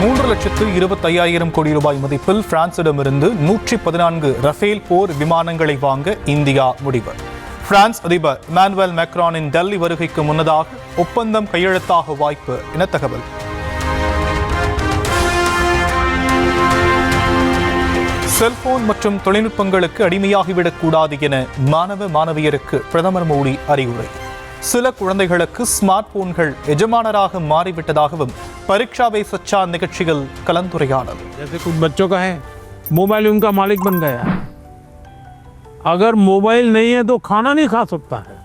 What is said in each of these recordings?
3,25,000 கோடி ரூபாய் மதிப்பில் பிரான்சிடமிருந்து 114 ரஃபேல் போர் விமானங்களை வாங்க இந்தியா முடிவு. பிரான்ஸ் அதிபர் இமானுவேல் மேக்ரானின் டெல்லி வருகைக்கு முன்னதாக ஒப்பந்தம் கையெழுத்தாக வாய்ப்பு என தகவல். செல்போன் மற்றும் தொழில்நுட்பங்களுக்கு அடிமையாகிவிடக்கூடாது என மாணவியருக்கு பிரதமர் மோடி அறிவுரை. சில குழந்தைகளுக்கு ஸ்மார்ட் போன்கள் எஜமானராக மாறிவிட்டதாகவும் परीक्षा पे सच्चा निकटशिगल कलंतुरियानल. जैसे कुछ बच्चों का है मोबाइल उनका मालिक बन गया. अगर मोबाइल नहीं है तो खाना नहीं खा सकता है,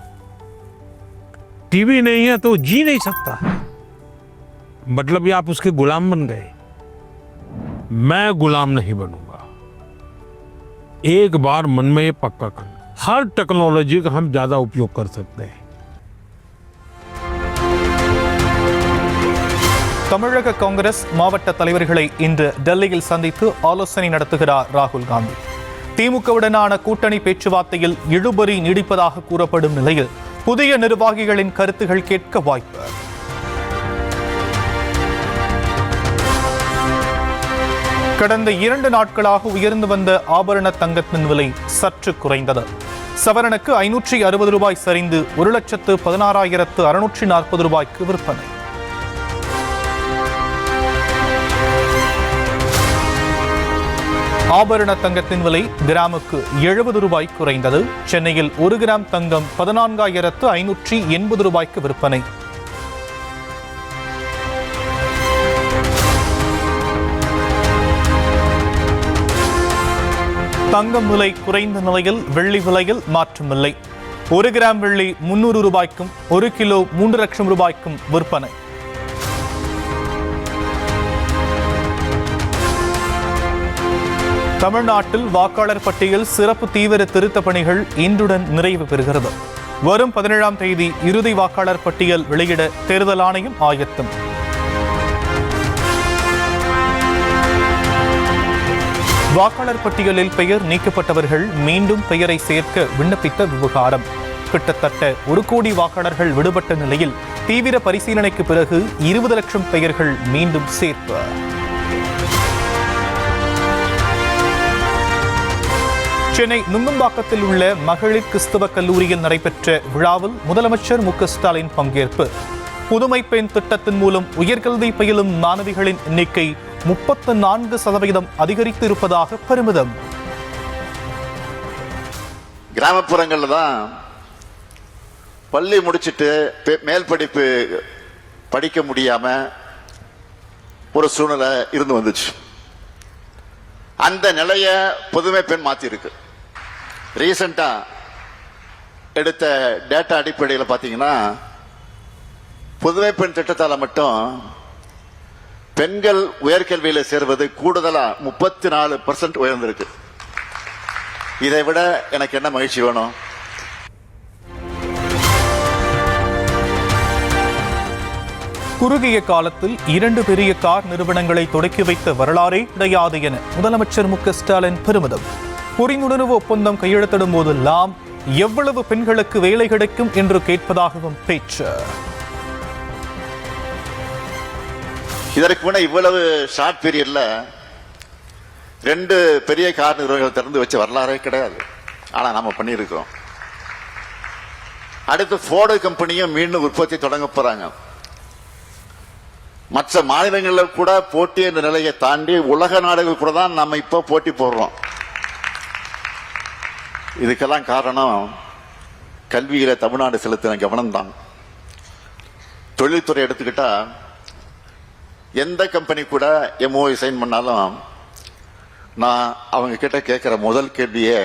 टीवी नहीं है तो जी नहीं सकता है. मतलब ये आप उसके गुलाम बन गए. मैं गुलाम नहीं बनूंगा. एक बार मन में ये पक्का कर, हर टेक्नोलॉजी का हम ज्यादा उपयोग कर सकते हैं. தமிழக காங்கிரஸ் மாவட்ட தலைவர்களை இன்று டெல்லியில் சந்தித்து ஆலோசனை நடத்துகிறார் ராகுல் காந்தி. திமுகவுடனான கூட்டணி பேச்சுவார்த்தையில் இழுபறி நீடிப்பதாக கூறப்படும் நிலையில் புதிய நிர்வாகிகளின் கருத்துகள் கேட்க வாய்ப்பு. கடந்த 2 நாட்களாக உயர்ந்து வந்த ஆபரண தங்கத்தின் விலை சற்று குறைந்தது. சவரனுக்கு 560 ரூபாய் சரிந்து 1,16,640 ரூபாய்க்கு விற்பனை. ஆபரண தங்கத்தின் விலை கிராமுக்கு 70 ரூபாய் குறைந்தது. சென்னையில் 1 கிராம் தங்கம் 14,580 ரூபாய்க்கு விற்பனை. தங்கம் விலை குறைந்த நிலையில் வெள்ளி விலையில் மாற்றமில்லை. 1 கிராம் வெள்ளி 300 ரூபாய்க்கும் 1 கிலோ 3 லட்சம் ரூபாய்க்கும் விற்பனை. தமிழ்நாட்டில் வாக்காளர் பட்டியல் சிறப்பு தீவிர திருத்த பணிகள் இன்றுடன் நிறைவு பெறுகிறது. வரும் 17ஆம் தேதி இறுதி வாக்காளர் பட்டியல் வெளியிட தேர்தல் ஆணையம் ஆயத்தம். வாக்காளர் பட்டியலில் பெயர் நீக்கப்பட்டவர்கள் மீண்டும் பெயரை சேர்க்க விண்ணப்பித்த விவகாரம். கிட்டத்தட்ட 1 கோடி வாக்காளர்கள் விடுபட்ட நிலையில் தீவிர பரிசீலனைக்கு பிறகு 20 லட்சம் பெயர்கள் மீண்டும் சேர்ப்பு. சென்னை நுங்கம்பாக்கத்தில் உள்ள மகளிர் கிறிஸ்தவ கல்லூரியில் நடைபெற்ற விழாவில் முதலமைச்சர் மு.க. ஸ்டாலின் பங்கேற்பு. புதுமை பெண் திட்டத்தின் மூலம் உயர்கல்வி பயிலும் மாணவிகளின் எண்ணிக்கை 34% அதிகரித்து இருப்பதாக பெருமிதம். கிராமப்புறங்கள்ல தான் பள்ளி முடிச்சிட்டு மேல் படிப்பு படிக்க முடியாம ஒரு சூழ்நிலை இருந்து வந்துச்சு. அந்த நிலைய புதுமை பெண் மாத்தி இருக்கு. ரீசெண்டா எடுத்த டேட்டா அடிப்படையில் பார்த்தீங்கன்னா புதுமை பெண் திட்டத்தால் மட்டும் பெண்கள் உயர்கல்வியில சேர்வது கூடுதலா 34% உயர்ந்திருக்கு. இதை விட எனக்கு என்ன மகிழ்ச்சி வேணும்? குறுகிய காலத்தில் 2 பெரிய கார் நிறுவனங்களை தொடக்கி வைத்த வரலாறே கிடையாது என முதலமைச்சர் மு.க. ஸ்டாலின் பெருமிதம். புரிந்துணர்வு ஒப்பந்தம் கையெழுத்திடும் போதெல்லாம் எவ்வளவு பெண்களுக்கு வேலை கிடைக்கும் என்று கேட்பதாகவும் பேச்சு. இதற்கு முன்ன இவ்வளவு ஷார்ட் பீரியட்ல 2 பெரிய கார் நிறுவனங்கள் திறந்து வச்ச வரலாறே கிடையாது. ஆனா நாம பண்ணியிருக்கோம். அடுத்து ஃபோர்டு கம்பெனியும் மீண்டும் உற்பத்தி தொடங்க போறாங்க. மற்ற மாநிலங்களில் கூட போட்டி என்ற நிலையை தாண்டி உலக நாடுகள் கூட தான் நம்ம இப்போ போட்டி போடுறோம். இதுக்கெல்லாம் காரணம் கல்வியில தமிழ்நாடு செலுத்தின கவனம் தான். தொழில்துறை எடுத்துக்கிட்டா எந்த கம்பெனி கூட எம்ஓஐ சைன் பண்ணாலும் நான் அவங்க கிட்ட கேட்கிற முதல் கேள்வியே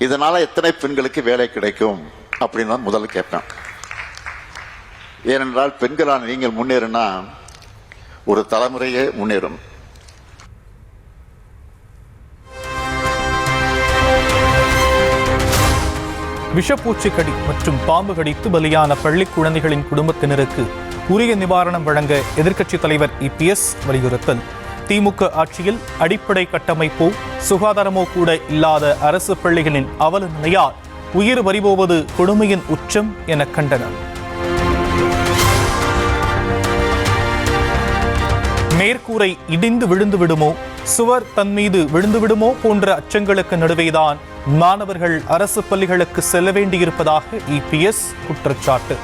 இதனால எத்தனை பெண்களுக்கு வேலை கிடைக்கும் அப்படின்னு தான் முதல்ல கேட்பேன். ஏனென்றால் பெண்களான நீங்கள் முன்னேறினா ஒரு தலைமுறையே முன்னேறும். விஷப்பூச்சி கடி மற்றும் பாம்பு கடித்து பலியான பள்ளி குழந்தைகளின் குடும்பத்தினருக்கு உரிய நிவாரணம் வழங்க எதிர்க்கட்சித் தலைவர் இபிஎஸ் வலியுறுத்தல். திமுக ஆட்சியில் அடிப்படை கட்டமைப்போ சுகாதாரமோ கூட இல்லாத அரசு பள்ளிகளின் அவல நிலையால் உயிர் பறிபோவது கொடுமையின் உச்சம் என கண்டனம். மேற்கு மேற்கூரை இடிந்து விழுந்து விடுமோ, சுவர் தன் மீது விழுந்து விடுமோ போன்ற அச்சங்களுக்கு நடுவேதான் மாணவர்கள் அரசு பள்ளிகளுக்கு செல்ல வேண்டியிருப்பதாக இபிஎஸ் குற்றச்சாட்டு.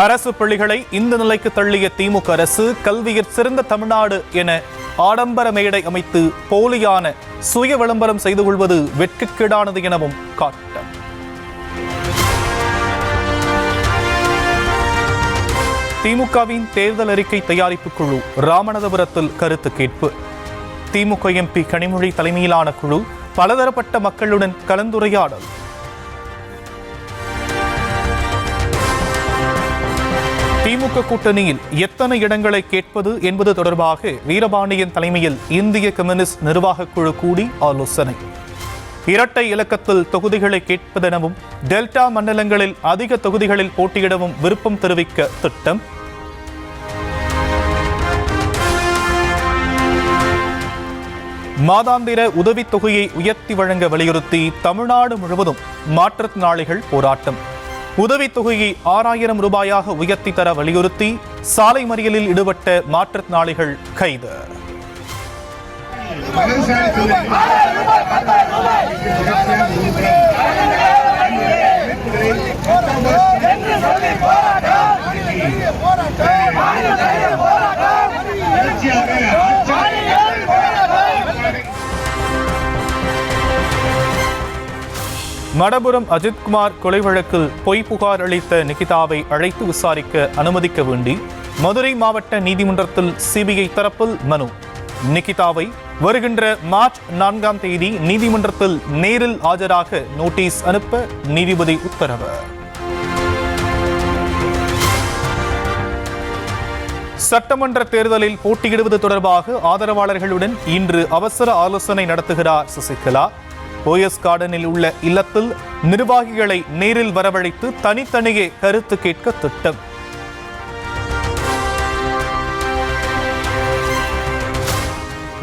அரசு பள்ளிகளை இந்த நிலைக்கு தள்ளிய திமுக அரசு கல்வியில் சிறந்த தமிழ்நாடு என ஆடம்பர மேடை அமைத்து போலியான சுய விளம்பரம் செய்து கொள்வது வெட்கக்கேடானது எனவும் காட்டம். திமுகவின் தேர்தல் அறிக்கை தயாரிப்பு குழு ராமநாதபுரத்தில் கருத்து கேட்பு. திமுக எம்பி கனிமொழி தலைமையிலான குழு பலதரப்பட்ட மக்களுடன் கலந்துரையாடல். திமுக கூட்டணியில் எத்தனை இடங்களை கேட்பது என்பது தொடர்பாக வீரபாண்டியன் தலைமையில் இந்திய கம்யூனிஸ்ட் நிர்வாக குழு கூடி ஆலோசனை. இரட்டை இலக்கத்தில் தொகுதிகளை கேட்பதெனவும் டெல்டா மண்டலங்களில் அதிக தொகுதிகளில் போட்டியிடவும் விருப்பம் தெரிவிக்க திட்டம். மாதாந்திர உதவித்தொகையை உயர்த்தி வழங்க வலியுறுத்தி தமிழ்நாடு முழுவதும் மாற்றுத்திறனாளிகள் போராட்டம். உதவித்தொகையை 6000 ரூபாயாக உயர்த்தி தர வலியுறுத்தி சாலை மறியலில் ஈடுபட்ட மாற்றுத்திறனாளிகள் கைது. மடபுரம் அஜித்குமார் கொலை வழக்கில் பொய் புகார் அளித்த நிகிதாவை அழைத்து விசாரிக்க அனுமதிக்க வேண்டி மதுரை மாவட்ட நீதிமன்றத்தில் சிபிஐ தரப்பில் மனு. நிகிதாவை வருகின்ற மார்ச் 4ஆம் தேதி நீதிமன்றத்தில் நேரில் ஆஜராக நோட்டீஸ் அனுப்ப நீதிபதி உத்தரவு. சட்டமன்ற தேர்தலில் போட்டியிடுவது தொடர்பாக ஆதரவாளர்களுடன் இன்று அவசர ஆலோசனை நடத்துகிறார் சசிகலா. போயஸ் கார்டனில் உள்ள இல்லத்தில் நிர்வாகிகளை நேரில் வரவழைத்து தனித்தனியே கருத்து கேட்க திட்டம்.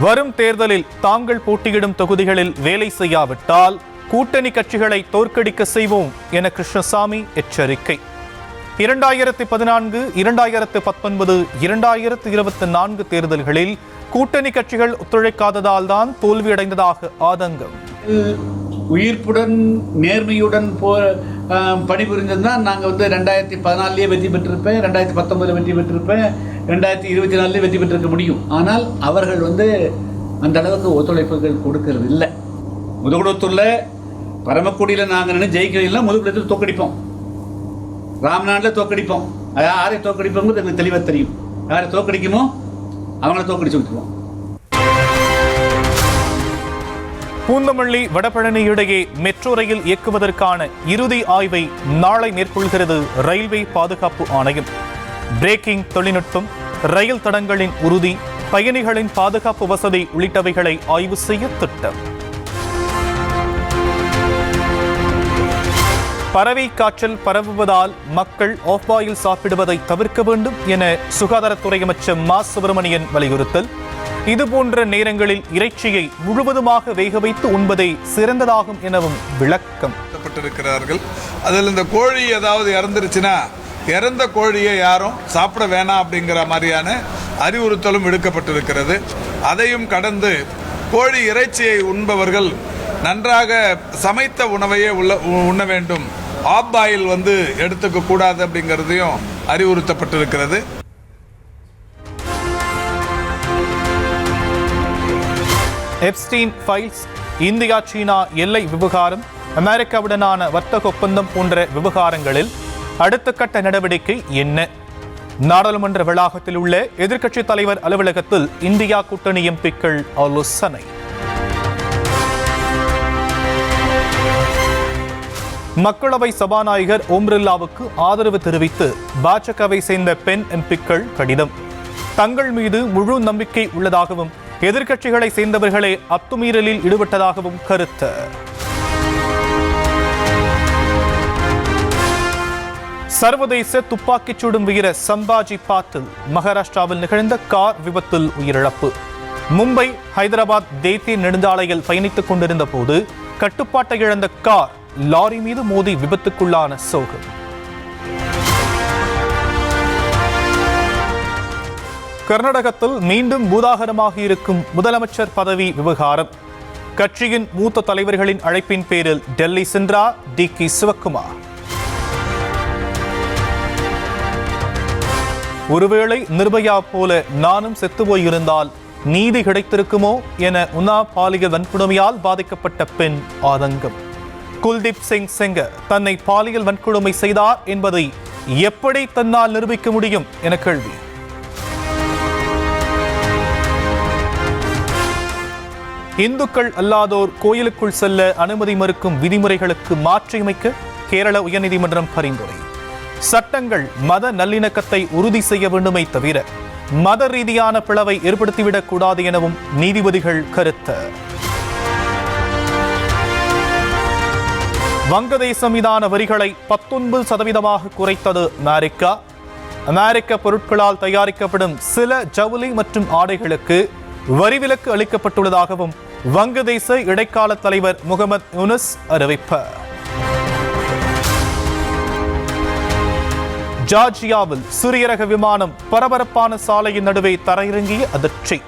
வரும் தேர்தலில் தாங்கள் போட்டியிடும் தொகுதிகளில் வேலை செய்யாவிட்டால் கூட்டணி கட்சிகளை தோற்கடிக்க செய்வோம் என கிருஷ்ணசாமி எச்சரிக்கை. 2014, 2019, 2024 தேர்தல்களில் கூட்டணி கட்சிகள் ஒத்துழைக்காததால் தான் தோல்வியடைந்ததாக ஆதங்கம். உயிர்ப்புடன் நேர்மையுடன் பணிபுரிஞ்சிருந்தால் நாங்கள் 2014 வெற்றி பெற்றிருப்பேன், 2019 வெற்றி பெற்றிருப்பேன், 2024 வெற்றி பெற்றிருக்க முடியும். ஆனால் அவர்கள் அந்த அளவுக்கு ஒத்துழைப்புகள் கொடுக்கறது இல்லை. முதுகுளத்தூர்ல பரமக்குடியில் நாங்கள் நின்று ஜெயிக்கலாம், முதுகுளத்தில் தோக்கடிப்போம், ராம்நாட்டில் தோக்கடிப்போம். யாரை தோக்கடிப்போங்கிறது எனக்கு தெளிவாக தெரியும். யாரை தோக்கடிக்குமோ அவங்கள தோக்கடிச்சு விட்டுருவோம். பூந்தமல்லி வடபழனி இடையே மெட்ரோ ரயில் இயக்குவதற்கான இறுதி ஆய்வை நாளை மேற்கொள்கிறது ரயில்வே பாதுகாப்பு ஆணையம். பிரேக்கிங் தொழில்நுட்பம், ரயில் தடங்களின் உறுதி, பயணிகளின் பாதுகாப்பு வசதி உள்ளிட்டவைகளை ஆய்வு செய்ய திட்டம். பறவை காய்ச்சல் பரவுவதால் மக்கள் ஆஃப் பாயில் சாப்பிடுவதை தவிர்க்க வேண்டும் என சுகாதாரத்துறை அமைச்சர் மா சுப்பிரமணியன் வலியுறுத்தல். இதுபோன்ற நேரங்களில் இறைச்சியை முழுவதுமாக வேக வைத்து உண்பதே சிறந்ததாகும் எனவும் விளக்கம். அதில் இந்த கோழி ஏதாவது இறந்துருச்சுன்னா இறந்த கோழியை யாரும் சாப்பிட வேணாம் அப்படிங்கிற மாதிரியான அறிவுறுத்தலும் விடுக்கப்பட்டிருக்கிறது. அதையும் கடந்து கோழி இறைச்சியை உண்பவர்கள் நன்றாக சமைத்த உணவையே உண்ண வேண்டும், ஆப் பாயில் எடுத்துக்க கூடாது அப்படிங்கிறதையும் அறிவுறுத்தப்பட்டிருக்கிறது. எப்ஸ்டீன் ஃபைல்ஸ், இந்தியா சீனா எல்லை விவகாரம், அமெரிக்காவுடனான வர்த்தக ஒப்பந்தம் போன்ற விவகாரங்களில் அடுத்த கட்ட நடவடிக்கை என்ன? நாடாளுமன்ற வளாகத்தில் உள்ள எதிர்க்கட்சித் தலைவர் அலுவலகத்தில் இந்தியா கூட்டணி எம்பிக்கள் ஆலோசனை. மக்களவை சபாநாயகர் ஓம் பிர்லாவுக்கு ஆதரவு தெரிவித்து பாஜகவை சேர்ந்த பெண் எம்பிக்கள் கடிதம். தங்கள் மீது முழு நம்பிக்கை உள்ளதாகவும் எதிர்க்கட்சிகளை சேர்ந்தவர்களே அத்துமீறலில் ஈடுபட்டதாகவும் கருத்து. சர்வதேச துப்பாக்கிச் சுடும் வீரர் சம்பாஜி பாட்டில் மகாராஷ்டிராவில் நிகழ்ந்த கார் விபத்தில் உயிரிழப்பு. மும்பை ஹைதராபாத் தேசிய நெடுஞ்சாலையில் பயணித்துக் கொண்டிருந்த போது கட்டுப்பாட்டை இழந்த கார் லாரி மீது மோதி விபத்துக்குள்ளான சோகம். கர்நாடகத்தில் மீண்டும் பூதாகரமாக இருக்கும் முதலமைச்சர் பதவி விவகாரம். கட்சியின் மூத்த தலைவர்களின் அழைப்பின் பேரில் டெல்லி சென்றார் டி.கே. சிவக்குமார். ஒருவேளை நிர்பயா போல நானும் செத்து போயிருந்தால் நீதி கிடைத்திருக்குமோ என உன்னாவ் பாலியல் வன்கொடுமையால் பாதிக்கப்பட்ட பெண் ஆதங்கம். குல்தீப் சிங் செங்கர் தன்னை பாலியல் வன்கொடுமை செய்தார் என்பதை எப்படி தன்னால் நிரூபிக்க முடியும் என கேள்வி. இந்துக்கள் அல்லாதோர் கோயிலுக்குள் செல்ல அனுமதி மறுக்கும் விதிமுறைகளுக்கு மாற்றியமைக்க கேரள உயர்நீதிமன்றம் பரிந்துரை. சட்டங்கள் மத நல்லிணக்கத்தை உறுதி செய்ய வேண்டுமே தவிர மத ரீதியான பிளவை ஏற்படுத்திவிடக் கூடாது எனவும் நீதிபதிகள் கருத்து. வங்கதேசம் மீதான வரிகளை 19% குறைத்தது அமெரிக்கா. அமெரிக்க பொருட்களால் தயாரிக்கப்படும் சில ஜவுளி மற்றும் ஆடைகளுக்கு வரிவிலக்கு அளிக்கப்பட்டுள்ளதாகவும் வங்கதேச இடைக்கால தலைவர் முகமது யூனுஸ் அறிவிப்பு. ஜார்ஜியாவில் சிறிய ரக விமானம் பரபரப்பான சாலையின் நடுவே தரையிறங்கிய அதிர்ச்சி.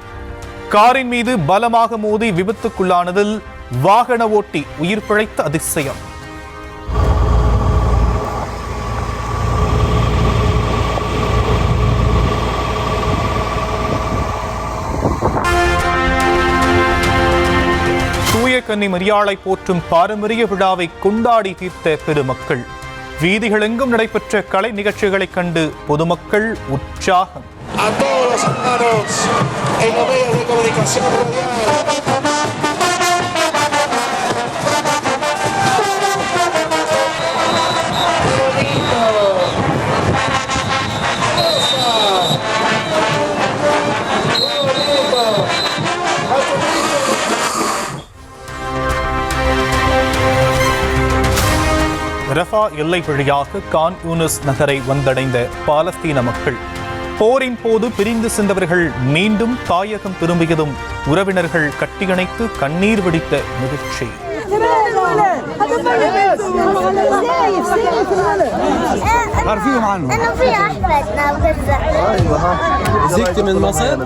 காரின் மீது பலமாக மோதி விபத்துக்குள்ளானதில் வாகன ஓட்டி உயிர் பிழைத்த அதிசயம். தூய கன்னி மரியாளை போற்றும் பாரம்பரிய விழாவை கொண்டாடி தீர்த்த பெருமக்கள். வீதிகளெங்கும் நடைபெற்ற கலை நிகழ்ச்சிகளைக் கண்டு பொதுமக்கள் உற்சாகம். ரஃபா எல்லை வழியாக கான் யூனிஸ் நகரை வந்தடைந்த பாலஸ்தீன மக்கள். போரின் போது பிரிந்து சென்றவர்கள் மீண்டும் தாயகம் திரும்பியதும் உறவினர்கள் கட்டியணைத்து கண்ணீர் வெடித்த நிகழ்ச்சி. زهقت من مصر؟